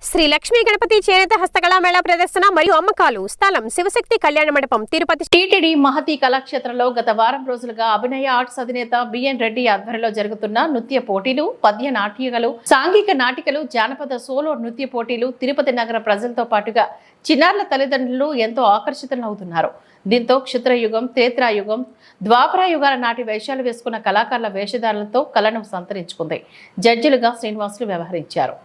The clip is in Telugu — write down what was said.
శ్రీ లక్ష్మీ గణపతి చేనేత హస్తకళా మేళా ప్రదర్శన మరియు అమ్మకాలు. స్థలం శివశక్తి కళ్యాణ మండపం, తిరుపతి. టీటీడీ మహతి కళాక్షేత్రంలో గత వారం రోజులుగా అభినయ ఆర్ట్స్ అధినేత బిఎన్ రెడ్డి ఆధ్వర్యంలో జరుగుతున్న నృత్య పోటీలు, పద్య నాట్యకలు, సాంఘిక నాటికలు, జానపద సోలో నృత్య పోటీలు తిరుపతి నగర ప్రజలతో పాటుగా చిన్నారుల తల్లిదండ్రులు ఎంతో ఆకర్షితులవుతున్నారు. దీంతో క్షుద్రయుగం, త్రేత్రాయుగం, ద్వాపరాయుగాల నాటి వేషాలు వేసుకున్న కళాకారుల వేషధారులతో కళను సంతరించుకుంది. జడ్జిలుగా శ్రీనివాసులు వ్యవహరించారు.